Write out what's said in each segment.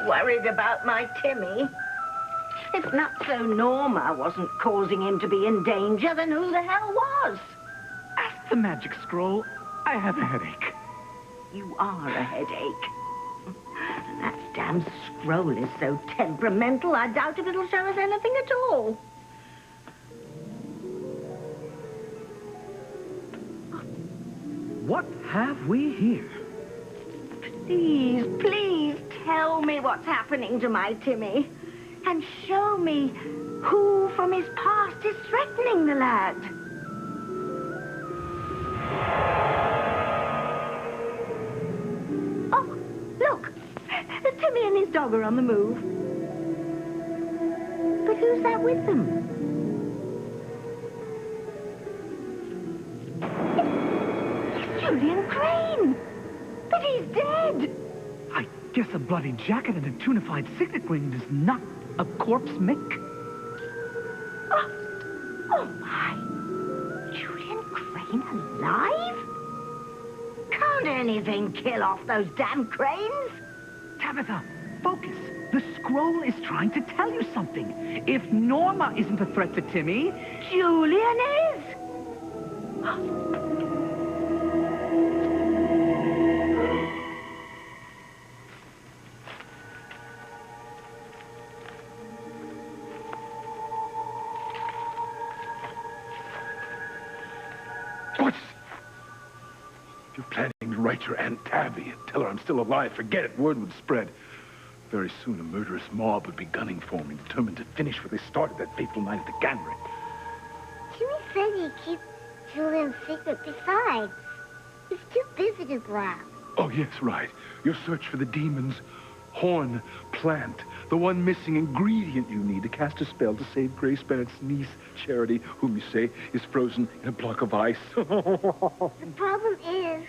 worried about my Timmy. If not so Norma wasn't causing him to be in danger, then who the hell was? Ask the magic scroll. I have a headache. You are a headache. That damn scroll is so temperamental, I doubt if it'll show us anything at all. What have we here? Please, please tell me what's happening to my Timmy. And show me who from his past is threatening the lad. Oh, look. Timmy and his dog are on the move. But who's that with them? It's Julian Crane. But he's dead. I guess a bloody jacket and a tunified signet ring is not a corpse, Mick. Oh my. Julian Crane alive? Can't anything kill off those damn cranes? Tabitha, focus. The scroll is trying to tell you something. If Norma isn't a threat to Timmy... Julian is! If you're planning to write your Aunt Tabby and tell her I'm still alive, forget it. Word would spread. Very soon, a murderous mob would be gunning for me, determined to finish what they started that fateful night at the Gannery. Timmy said he'd keep Julian's secret. Besides, he's too busy to grab. Oh, yes, right. Your search for the demon's horn plant. The one missing ingredient you need to cast a spell to save Grace Bennett's niece, Charity, whom you say is frozen in a block of ice. The problem is,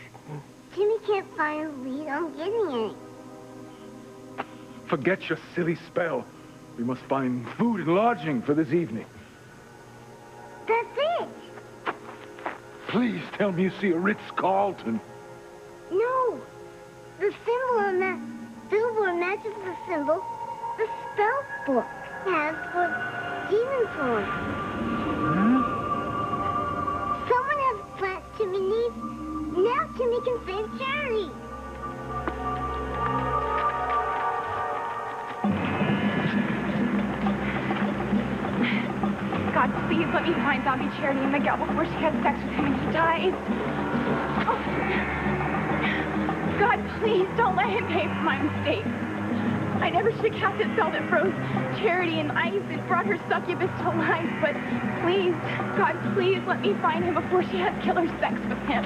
Timmy can't find a lead on getting any. Forget your silly spell. We must find food and lodging for this evening. That's it. Please tell me you see a Ritz-Carlton. No. The symbol on that billboard matches the symbol the spell book has for demon form. Huh? Someone has a plant Timmy needs. Now Timmy can save Charity. God, please let me find zombie Charity and Miguel before she has sex with him and he dies. Oh. God, please don't let him pay for my mistakes. I never should have cast that spell that froze Charity in ice and brought her succubus to life, but please, God, please let me find him before she has killer sex with him.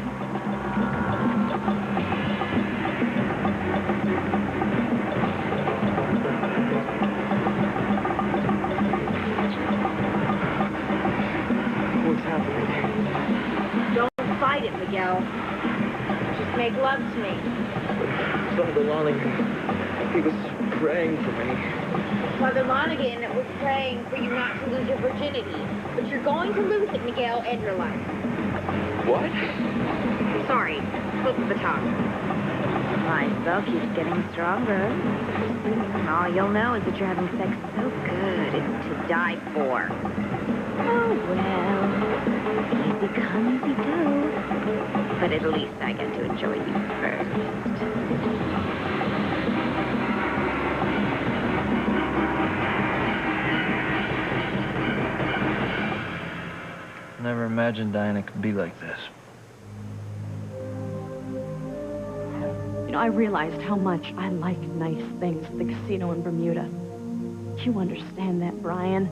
What's happening? Don't fight it, Miguel. Just make love to me. Father Lonigan, he was praying for me. Father Lonigan was praying for you not to lose your virginity. But you're going to lose it, Miguel, and your life. What? Sorry. Flip the baton. My spell keeps getting stronger. And all you'll know is that you're having sex so good it's to die for. Oh, well. Easy come, easy go. But at least I get to enjoy you first. Never imagined Diana could be like this. You know, I realized how much I like nice things at the casino in Bermuda. You understand that, Brian.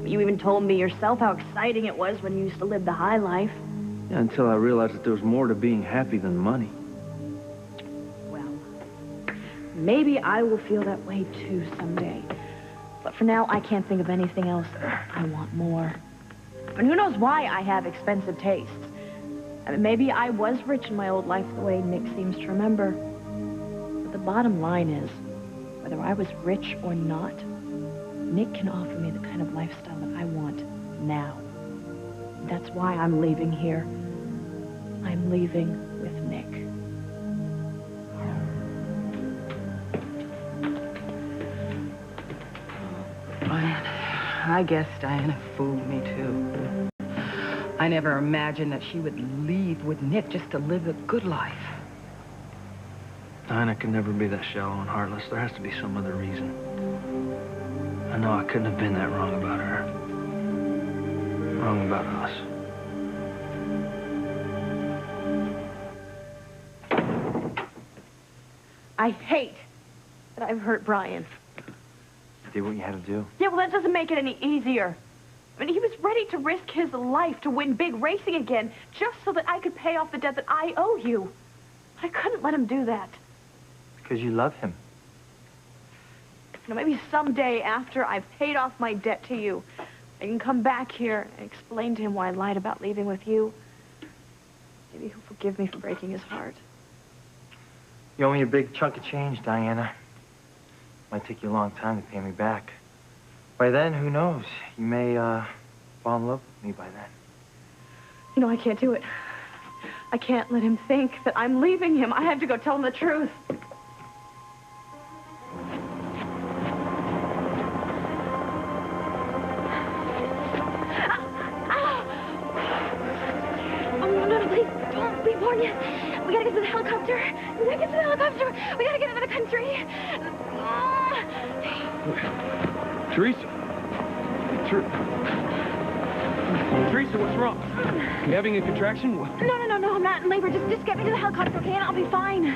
You even told me yourself how exciting it was when you used to live the high life. Yeah, until I realized that there was more to being happy than money. Well, maybe I will feel that way too someday. But for now, I can't think of anything else I want more. And who knows why I have expensive tastes. I mean, maybe I was rich in my old life the way Nick seems to remember. But the bottom line is, whether I was rich or not, Nick can offer me the kind of lifestyle that I want now. That's why I'm leaving here. I'm leaving with Nick. Brian, I guess Diana fooled me, too. I never imagined that she would leave with Nick just to live a good life. Diana can never be that shallow and heartless. There has to be some other reason. I know I couldn't have been that wrong about her. Wrong about us. I hate that I've hurt Brian. You did what you had to do. Yeah, well, that doesn't make it any easier. I mean, he was ready to risk his life to win big racing again just so that I could pay off the debt that I owe you. I couldn't let him do that. Because you love him. You know, maybe someday after I've paid off my debt to you, I can come back here and explain to him why I lied about leaving with you. Maybe he'll forgive me for breaking his heart. You owe me a big chunk of change, Diana. Might take you a long time to pay me back. By then, who knows? You may, fall in love with me by then. You know, I can't do it. I can't let him think that I'm leaving him. I have to go tell him the truth. We gotta get to the helicopter. We gotta get to the helicopter. We gotta get out of the country. Teresa. Teresa, what's wrong? You having a contraction? No, I'm not in labor. Just get me to the helicopter, okay? And I'll be fine.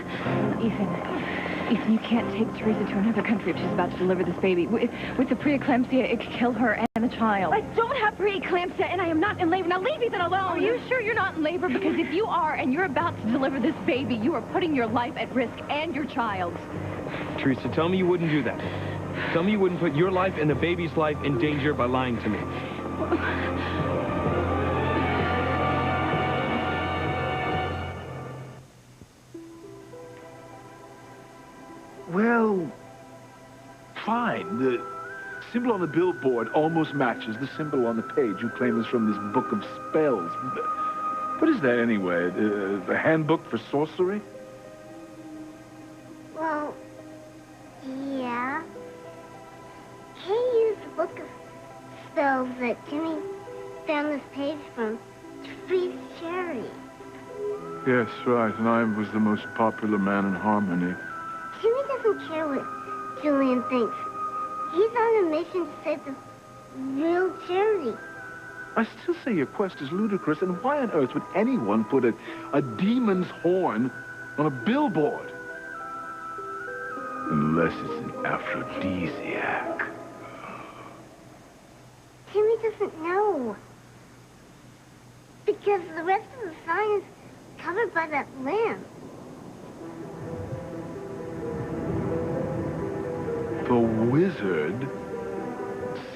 Ethan, you can't take Teresa to another country if she's about to deliver this baby. With the preeclampsia, it could kill her and the child. I don't have preeclampsia, and I am not in labor. Now leave Ethan alone. Are you sure you're not in labor? Because if you are, and you're about to deliver this baby, you are putting your life at risk and your child's. Teresa, tell me you wouldn't do that. Tell me you wouldn't put your life and the baby's life in danger by lying to me. Well, fine. The symbol on the billboard almost matches the symbol on the page you claim is from this book of spells. What is that anyway? The handbook for sorcery? Well, yeah. He used the book of spells that Jimmy found this page from to freeze Cherry. Yes, right. And I was the most popular man in Harmony. Jimmy doesn't care what Julian thinks. He's on a mission to save the real Cherry. I still say your quest is ludicrous, and why on earth would anyone put a demon's horn on a billboard? Unless it's an aphrodisiac. Jimmy doesn't know. Because the rest of the sign is covered by that lamp. The wizard?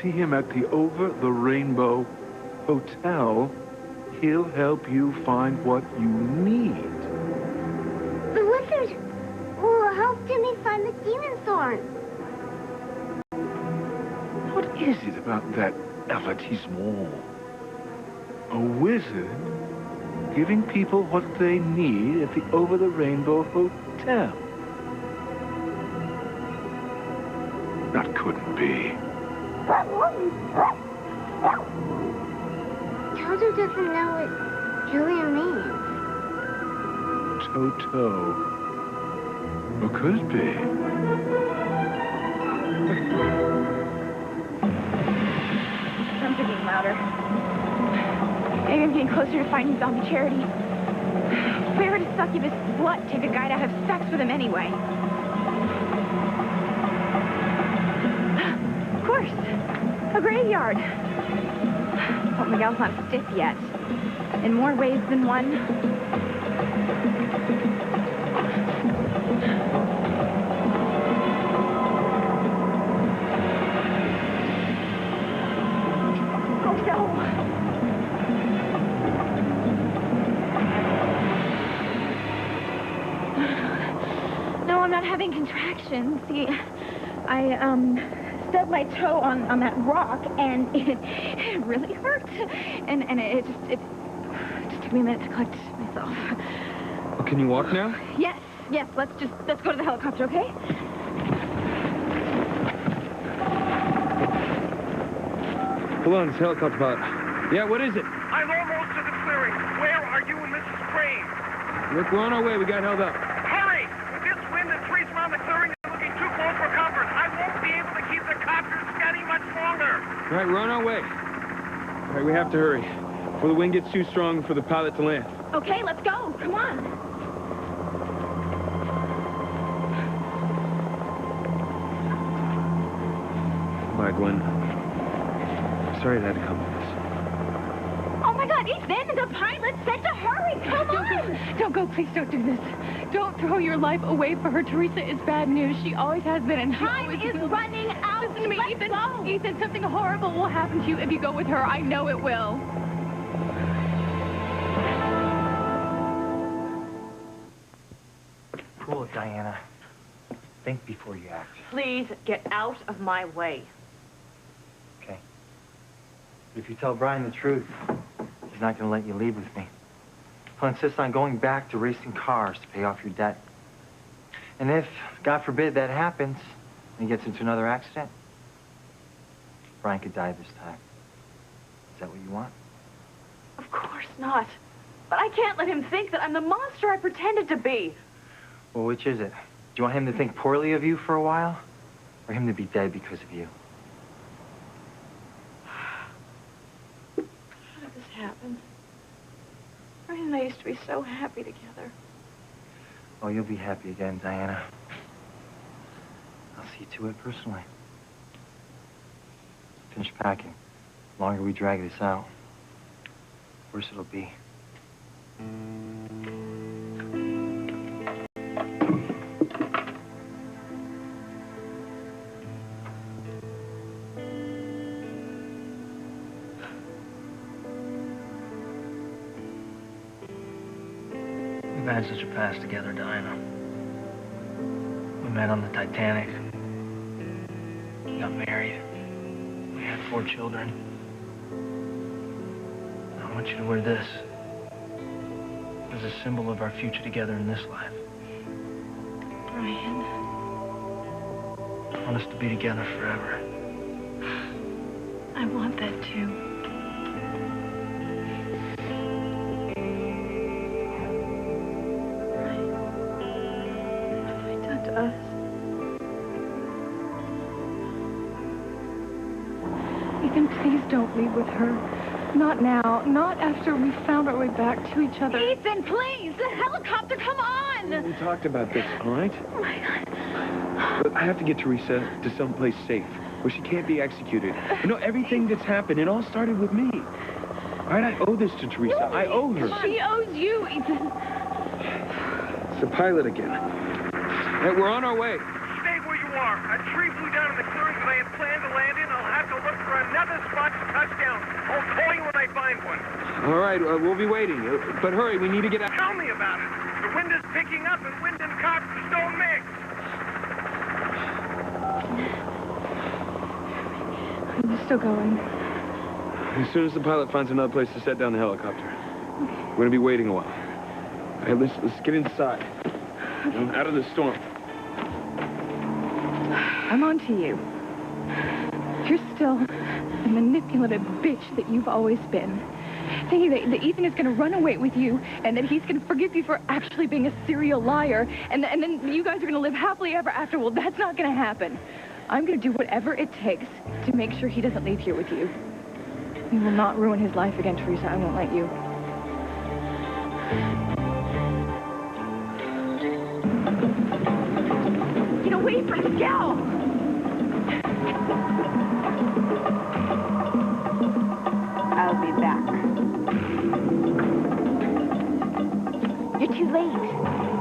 See him at the Over the Rainbow Hotel. He'll help you find what you need. The wizard will help Jimmy find the demon's horn. What is it about that avertissement? A wizard giving people what they need at the Over the Rainbow Hotel. That couldn't be. Toto doesn't know what Julian means. Toto. Or could it be? I'm getting louder. Maybe I'm getting closer to finding zombie Charity. Where would a succubus slut take a guy to have sex with him anyway? Of course. A graveyard. But Miguel's not stiff yet. In more ways than one. Oh, no. No, I'm not having contractions. See, I, stubbed my toe on that rock, and it really hurt. And it just took me a minute to collect myself. Well, can you walk now? Yes, let's go to the helicopter, okay? Hold on, it's helicopter pilot. Yeah, what is it? I'm almost to the clearing. Where are you and Mrs. Crane? Look, we're on our way. We got held up. Hurry! With this wind, the trees around the clearing are looking too close for comfort. I won't be able to keep the copter steady much longer. All right, we're on our way. All right, we have to hurry before the wind gets too strong for the pilot to land. Okay, let's go. Come on. Bye, Gwen. Sorry it had to come to this. Oh my God, Ethan, the pilot said to hurry. Come on. Don't go, please don't do this. Don't throw your life away for her. Teresa is bad news. She always has been, and she Time always is will. running out. Listen to me, Let's Ethan. go. Ethan, something horrible will happen to you if you go with her. I know it will. Cool it, Diana. Think before you act. Please get out of my way. Okay. But if you tell Brian the truth, he's not going to let you leave with me. He'll insist on going back to racing cars to pay off your debt. And if, God forbid, that happens, and he gets into another accident, Brian could die this time. Is that what you want? Of course not. But I can't let him think that I'm the monster I pretended to be. Well, which is it? Do you want him to think poorly of you for a while? Or him to be dead because of you? How did this happen? Brian and I used to be so happy together. Oh, you'll be happy again, Diana. I'll see to it personally. Finish packing. The longer we drag this out, the worse it'll be. We've had such a past together, Diana. We met on the Titanic. We got married. We had 4 children. I want you to wear this as a symbol of our future together in this life. Brian. I want us to be together forever. I want that too. Us. Ethan, please don't leave with her. Not now. Not after we found our way back to each other. Ethan, please! The helicopter, come on! We talked about this, all right? Oh, my God. But I have to get Teresa to someplace safe, where she can't be executed. You know, everything that's happened, it all started with me. All right, I owe this to Teresa. I owe her. She owes you, Ethan. It's the pilot again. Hey, we're on our way. Stay where you are. A tree blew down in the clearing that I had planned to land in. I'll have to look for another spot to touch down. I'll call you when I find one. All right, we'll be waiting. But hurry, we need to get out. Tell me about it. The wind is picking up, and wind and copters don't mix. I'm still going. As soon as the pilot finds another place to set down the helicopter. We're going to be waiting a while. All right, let's get inside. Out of the storm. I'm on to you. You're still the manipulative bitch that you've always been. Thinking that Ethan is going to run away with you and that he's going to forgive you for actually being a serial liar and then you guys are going to live happily ever after. Well, that's not going to happen. I'm going to do whatever it takes to make sure he doesn't leave here with you. You will not ruin his life again, Teresa. I won't let you. Get away from Miguel! I'll be back. You're too late.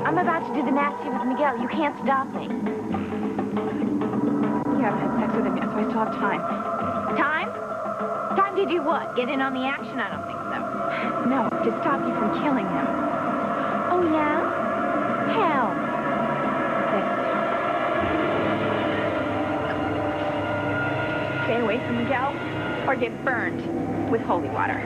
I'm about to do the nasty with Miguel. You can't stop me. You haven't had sex with him yet, so I still have time. Time? Time to do what? Get in on the action? I don't think so. No, to stop you from killing him. Oh, yeah? How? Stay away from Miguel or get burned with holy water.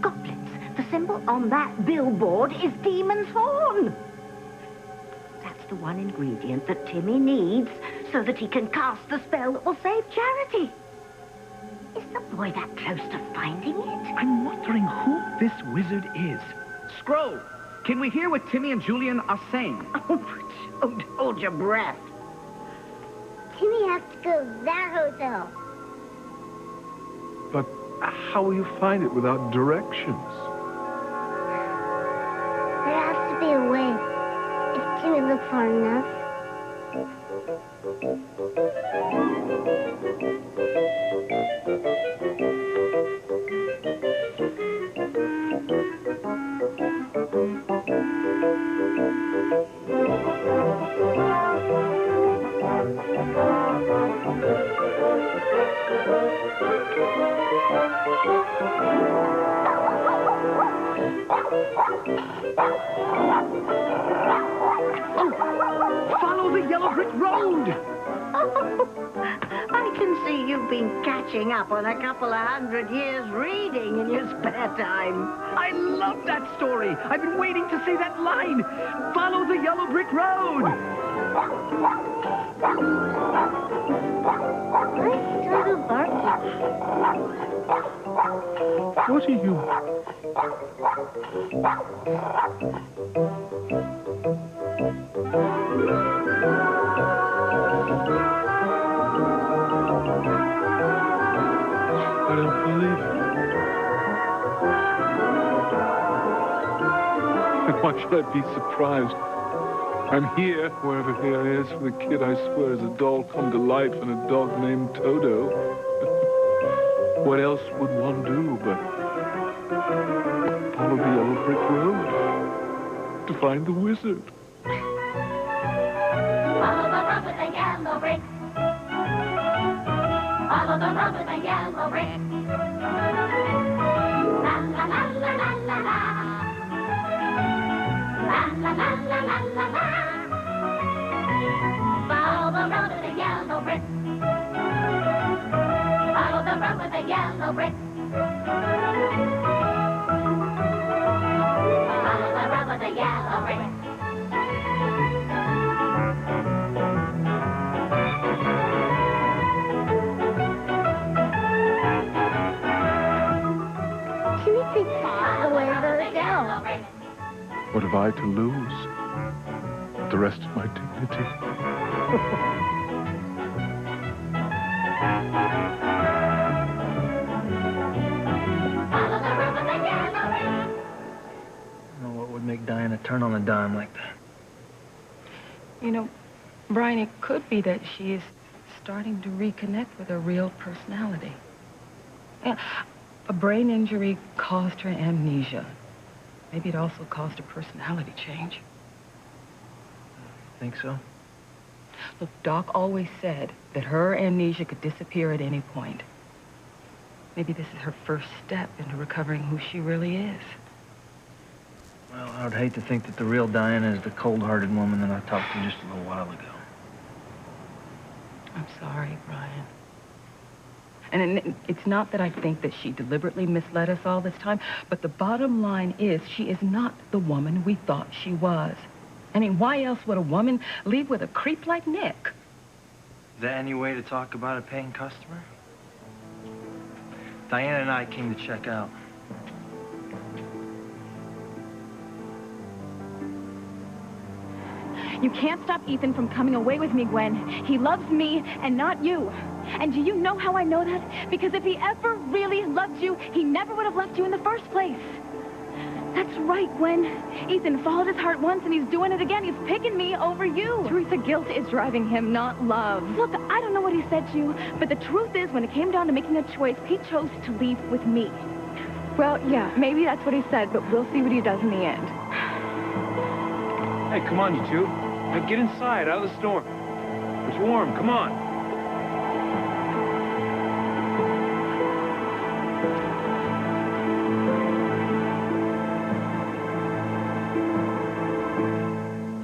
Goblins. The symbol on that billboard is Demon's Horn. That's the one ingredient that Timmy needs so that he can cast the spell that will save Charity. Is the boy that close to finding it? I'm wondering who this wizard is. Scroll, can we hear what Timmy and Julian are saying? Oh, hold your breath. Timmy has to go to that hotel. But how will you find it without directions? There has to be a way. If Timmy looks hard enough. Follow the yellow brick road! I can see you've been catching up on a couple of 100 years reading in your spare time. I love that story. I've been waiting to say that line. Follow the yellow brick road. What are you... I don't believe it. And why should I be surprised? I'm here, wherever here is, for the kid I swear is a doll come to life and a dog named Toto. What else would one do but follow the yellow brick road to find the wizard? Follow the road with the yellow brick. Follow the road with the yellow brick. La la la la la la la. La la la la la la la. Follow the road with the yellow brick. Follow the road with the yellow brick. Follow the road with the yellow brick. What have I to lose? The rest of my dignity. I don't know what would make Diana turn on a dime like that. You know, Brian, it could be that she is starting to reconnect with her real personality. Yeah, a brain injury caused her amnesia. Maybe it also caused a personality change. Think so? Look, Doc always said that her amnesia could disappear at any point. Maybe this is her first step into recovering who she really is. Well, I would hate to think that the real Diana is the cold-hearted woman that I talked to just a little while ago. I'm sorry, Brian. And it's not that I think that she deliberately misled us all this time, but the bottom line is she is not the woman we thought she was. I mean, why else would a woman leave with a creep like Nick? Is there any way to talk about a paying customer? Diana and I came to check out. You can't stop Ethan from coming away with me, Gwen. He loves me and not you. And do you know how I know that? Because if he ever really loved you, he never would have left you in the first place. That's right, Gwen. Ethan followed his heart once and he's doing it again. He's picking me over you. Teresa, guilt is driving him, not love. Look, I don't know what he said to you, but the truth is when it came down to making a choice, he chose to leave with me. Well, yeah, maybe that's what he said, but we'll see what he does in the end. Hey, come on, you two. Now get inside, out of the storm. It's warm, come on.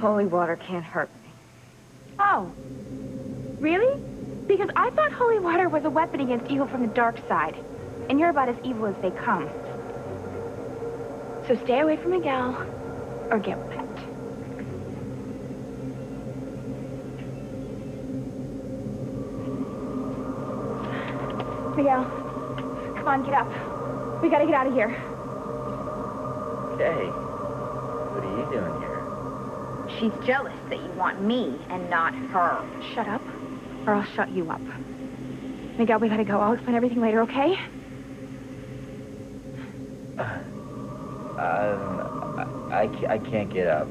Holy water can't hurt me. Oh. Really? Because I thought holy water was a weapon against evil from the dark side. And you're about as evil as they come. So stay away from Miguel or get wet. Miguel, come on, get up. We gotta get out of here. Okay. What are you doing here? She's jealous that you want me and not her. Shut up, or I'll shut you up. Miguel, we gotta go. I'll explain everything later, okay? I can't get up.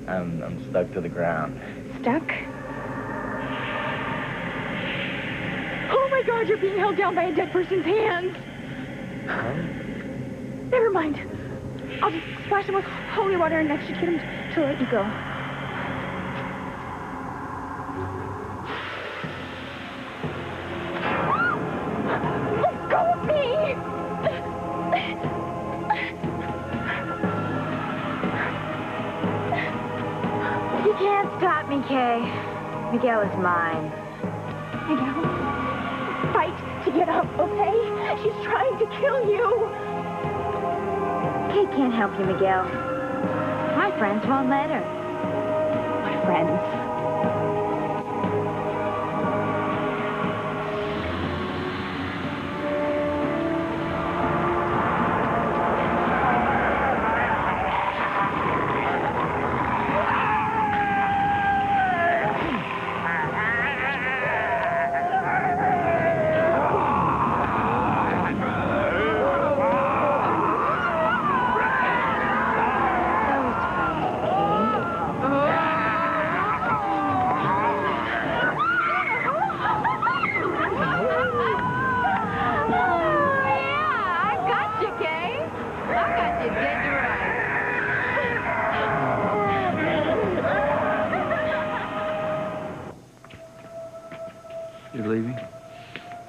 I'm stuck to the ground. Stuck? Oh my God, you're being held down by a dead person's hands. Never mind. I'll just splash him with holy water and that should get him to let you go. Let go of me! You can't stop me, Kay. Miguel is mine. Miguel, fight to get up, okay? She's trying to kill you. Kay can't help you, Miguel. My friends won't let her. My friends? You're leaving?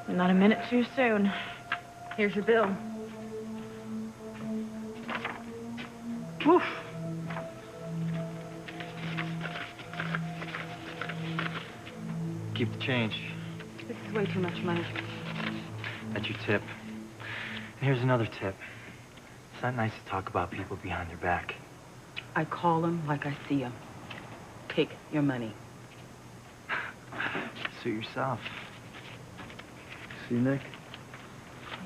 Not a minute too soon. Here's your bill. Woof. Keep the change. This is way too much money. That's your tip. And here's another tip. It's not nice to talk about people behind their back. I call them like I see them. Take your money. Suit yourself. See, Nick?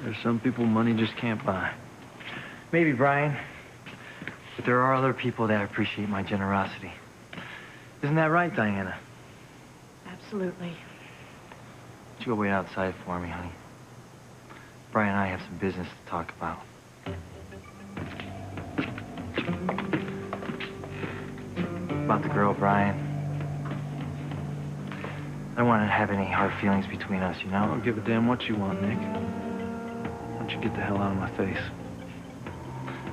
There's some people money just can't buy. Maybe, Brian. But there are other people that appreciate my generosity. Isn't that right, Diana? Absolutely. Would you go wait outside for me, honey? Brian and I have some business to talk about. About the girl, Brian. I don't want to have any hard feelings between us, you know? I don't give a damn what you want, Nick. Why don't you get the hell out of my face?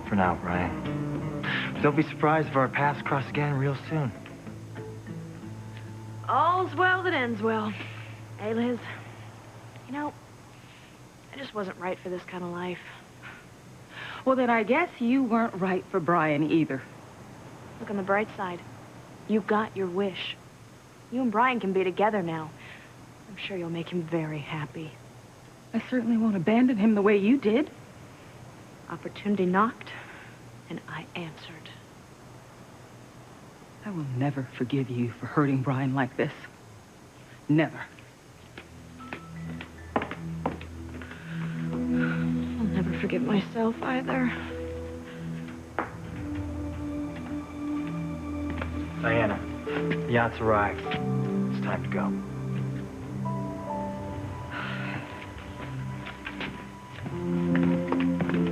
For now, Brian. But don't be surprised if our paths cross again real soon. All's well that ends well. Hey, Liz. You know, I just wasn't right for this kind of life. Well, then I guess you weren't right for Brian either. Look on the bright side. You got your wish. You and Brian can be together now. I'm sure you'll make him very happy. I certainly won't abandon him the way you did. Opportunity knocked, and I answered. I will never forgive you for hurting Brian like this. Never. I'll never forgive myself either. Diana, the yacht's arrived. It's time to go.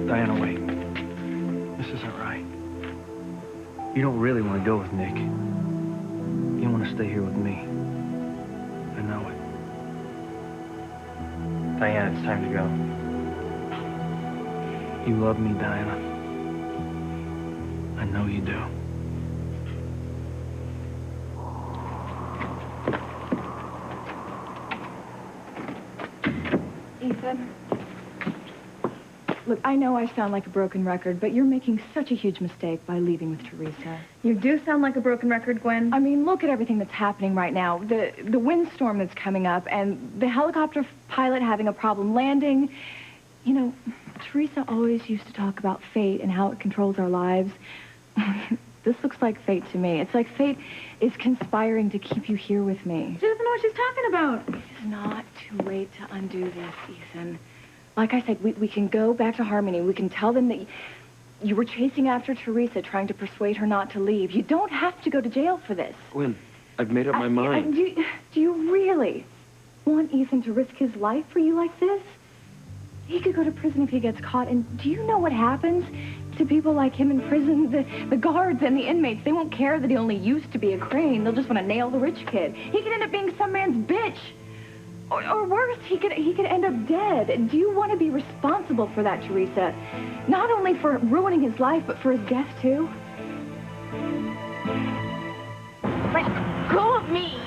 Diana, wait. This isn't right. You don't really want to go with Nick. You want to stay here with me. I know it. Diana, it's time to go. You love me, Diana. I know you do. Ethan. Look, I know I sound like a broken record, but you're making such a huge mistake by leaving with Teresa. You do sound like a broken record, Gwen. I mean, look at everything that's happening right now. The windstorm that's coming up and the helicopter pilot having a problem landing. You know, Teresa always used to talk about fate and how it controls our lives. This looks like fate to me. It's like fate is conspiring to keep you here with me. She doesn't know what she's talking about. It's not too late to undo this, Ethan. Like I said, we can go back to Harmony. We can tell them that you were chasing after Teresa, trying to persuade her not to leave. You don't have to go to jail for this. Gwen, I've made up my mind. Do you really want Ethan to risk his life for you like this? He could go to prison if he gets caught. And do you know what happens to people like him in prison? The guards and the inmates, they won't care that he only used to be a crane. They'll just want to nail the rich kid. He could end up being some man's bitch. Or worse, he could end up dead. And do you want to be responsible for that, Teresa? Not only for ruining his life, but for his death, too? Let go of me!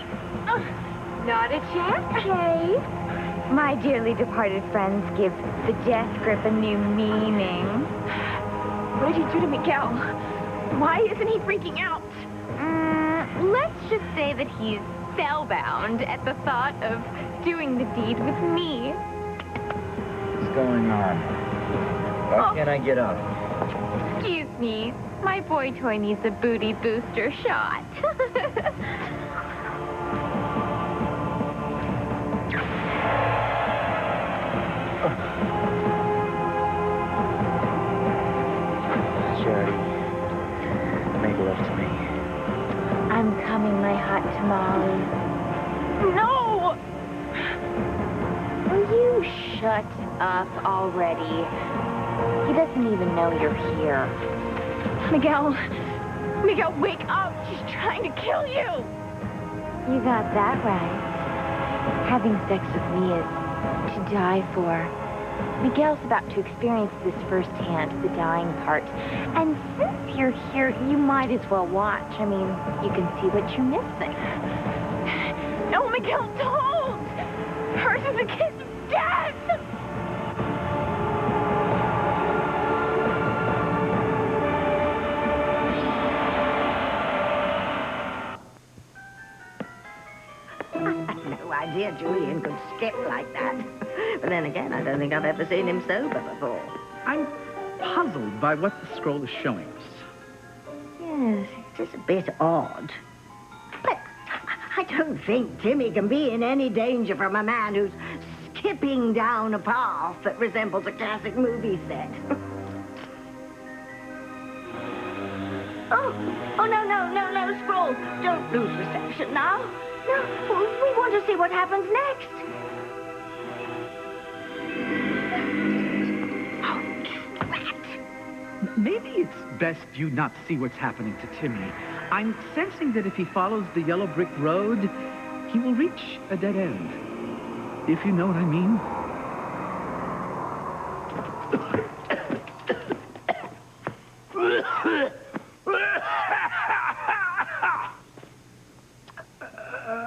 Not a chance, Kay. My dearly departed friends give the death grip a new meaning. What did he do to Miguel? Why isn't he freaking out? Let's just say that he's spellbound at the thought of doing the deed with me. What's going on? Why can't I get up? Excuse me. My boy toy needs a booty booster shot. Charity, make love to me. I'm coming, my hot tamale. No! Will you shut up already? He doesn't even know you're here. Miguel, wake up! She's trying to kill you! You got that right. Having sex with me is to die for. Miguel's about to experience this firsthand, the dying part. And since you're here, you might as well watch. I mean, you can see what you're missing. No, Miguel, don't! Hers is a kiss of death! No idea Julian could skip like that. But then again, I don't think I've ever seen him sober before. I'm puzzled by what the scroll is showing us. Yes, it is a bit odd. But I don't think Timmy can be in any danger from a man who's skipping down a path that resembles a classic movie set. Oh, no, Scroll. Don't lose reception now. No, we want to see what happens next. Maybe it's best you not see what's happening to Timmy. I'm sensing that if he follows the yellow brick road, he will reach a dead end. If you know what I mean.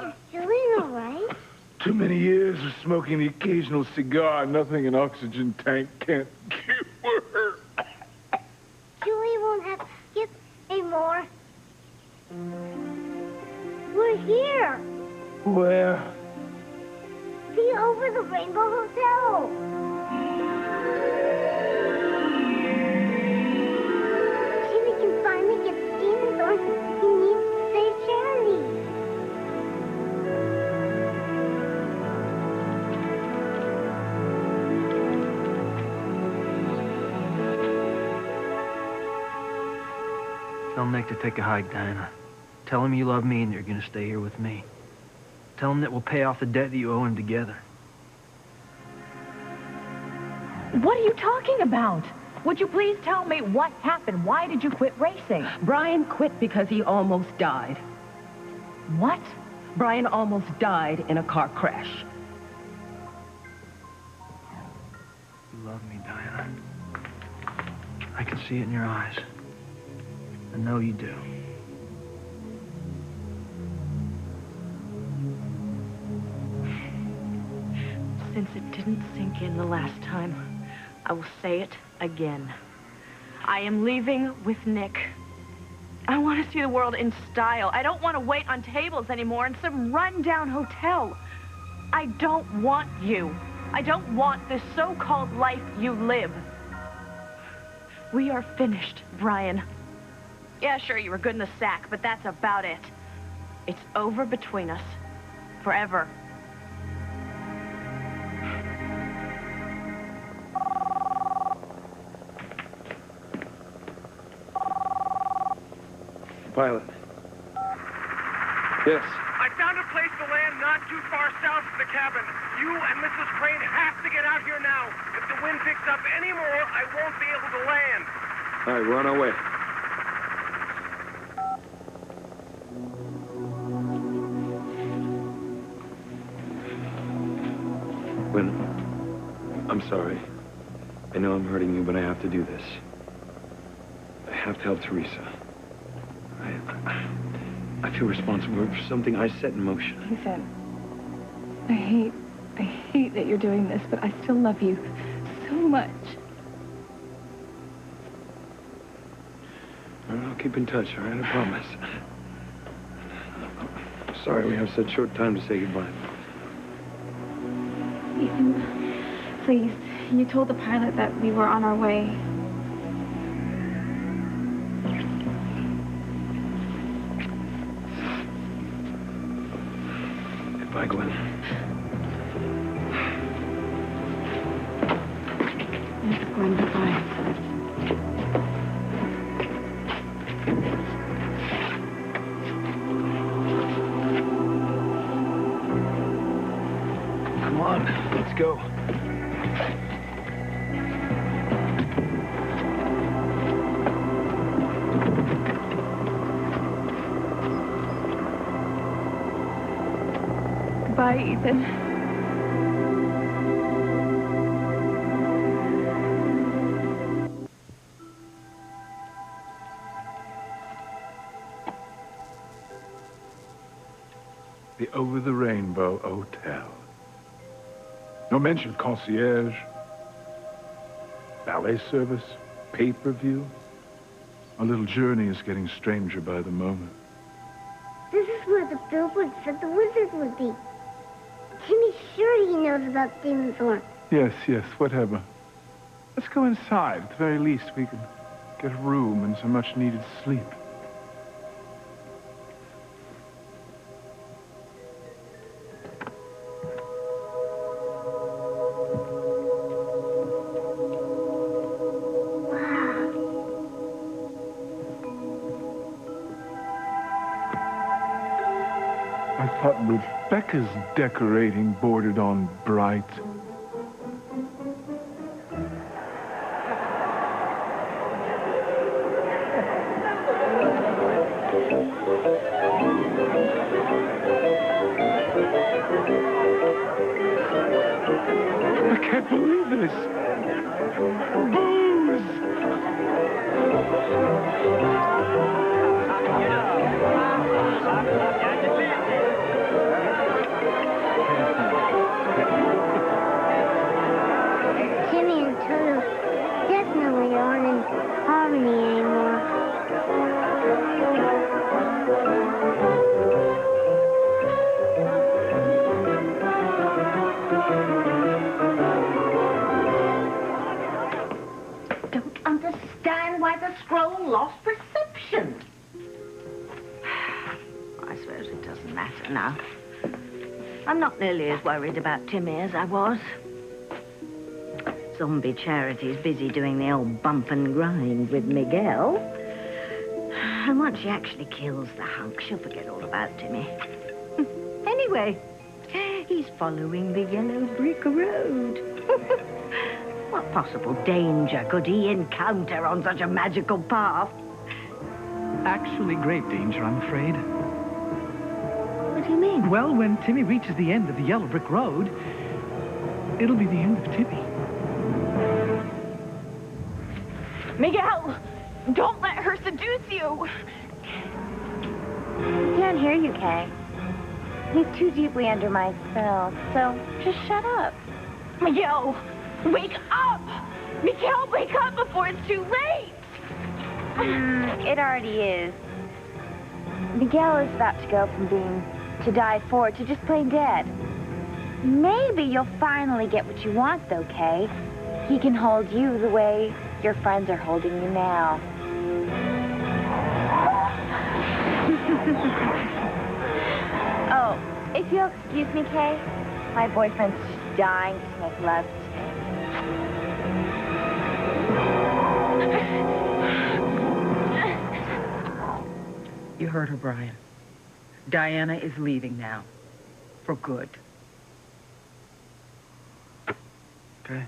Is Julian all right? Too many years of smoking the occasional cigar. Nothing an oxygen tank can't cure. Julie won't have to skip anymore. We're here. Where? See, over the Rainbow Hotel. Jimmy can finally get the demons on. He needs to save Charity. Tell Nick to take a hike, Diana. Tell him you love me and you're gonna stay here with me. Tell him that we'll pay off the debt that you owe him together. What are you talking about? Would you please tell me what happened? Why did you quit racing? Brian quit because he almost died. What? Brian almost died in a car crash. You love me, Diana. I can see it in your eyes. I know you do. Since it didn't sink in the last time, I will say it again. I am leaving with Nick. I want to see the world in style. I don't want to wait on tables anymore in some rundown hotel. I don't want you. I don't want this so-called life you live. We are finished, Brian. Yeah, sure, you were good in the sack, but that's about it. It's over between us. Forever. Pilot. Yes. I found a place to land not too far south of the cabin. You and Mrs. Crane have to get out here now. If the wind picks up any more, I won't be able to land. All right, we're on our way. Gwen, I'm sorry. I know I'm hurting you, but I have to do this. I have to help Teresa. I feel responsible for something I set in motion. Ethan, I hate that you're doing this, but I still love you so much. All right, I'll keep in touch, all right? I promise. Sorry we have such short time to say goodbye. Ethan, please, you told the pilot that we were on our way. Goodbye, Gwen. Yes, Gwen, goodbye. Come on, let's go. Goodbye, Ethan. The Over the Rainbow Hotel. No mention of concierge, ballet service, pay-per-view. Our little journey is getting stranger by the moment. This is where the billboard said the wizard would be. Timmy's sure he knows about Demon's Horn. Yes, whatever. Let's go inside. At the very least, we can get a room and some much-needed sleep. I thought Rebecca's decorating bordered on bright. I can't believe this. Timmy and Toto definitely aren't in harmony anymore. Don't understand why the scroll lost perception. I suppose it doesn't matter now. I'm not nearly as worried about Timmy as I was. Zombie Charity's busy doing the old bump and grind with Miguel. And once she actually kills the hunk, she'll forget all about Timmy. Anyway, he's following the yellow brick road. What possible danger could he encounter on such a magical path? Actually, great danger, I'm afraid. What do you mean? Well, when Timmy reaches the end of the yellow brick road, it'll be the end of Timmy. Miguel, don't let her seduce you. I can't hear you, Kay. He's too deeply under my spell, so just shut up. Miguel, wake up! Miguel, wake up before it's too late! It already is. Miguel is about to go from being to die for to just plain dead. Maybe you'll finally get what you want, though, Kay. He can hold you the way your friends are holding you now. Oh, if you'll excuse me, Kay, my boyfriend's just dying to make love to me. You heard her, Brian. Diana is leaving now. For good. Okay.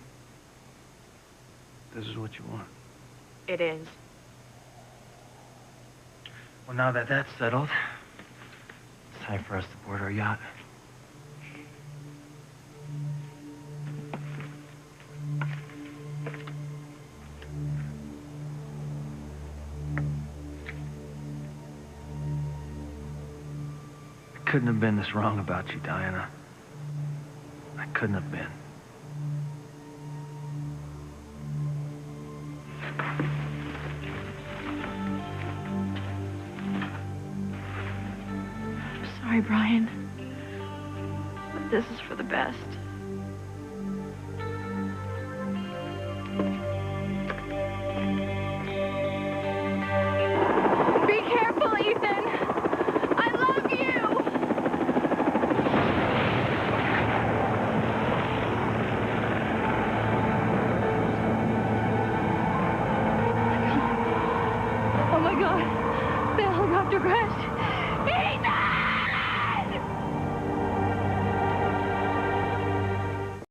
This is what you want. It is. Well, now that that's settled, it's time for us to board our yacht. I couldn't have been this wrong about you, Diana. I couldn't have been. Sorry, Brian. But this is for the best. Be careful, Ethan. I love you. Oh my God. The helicopter crashed.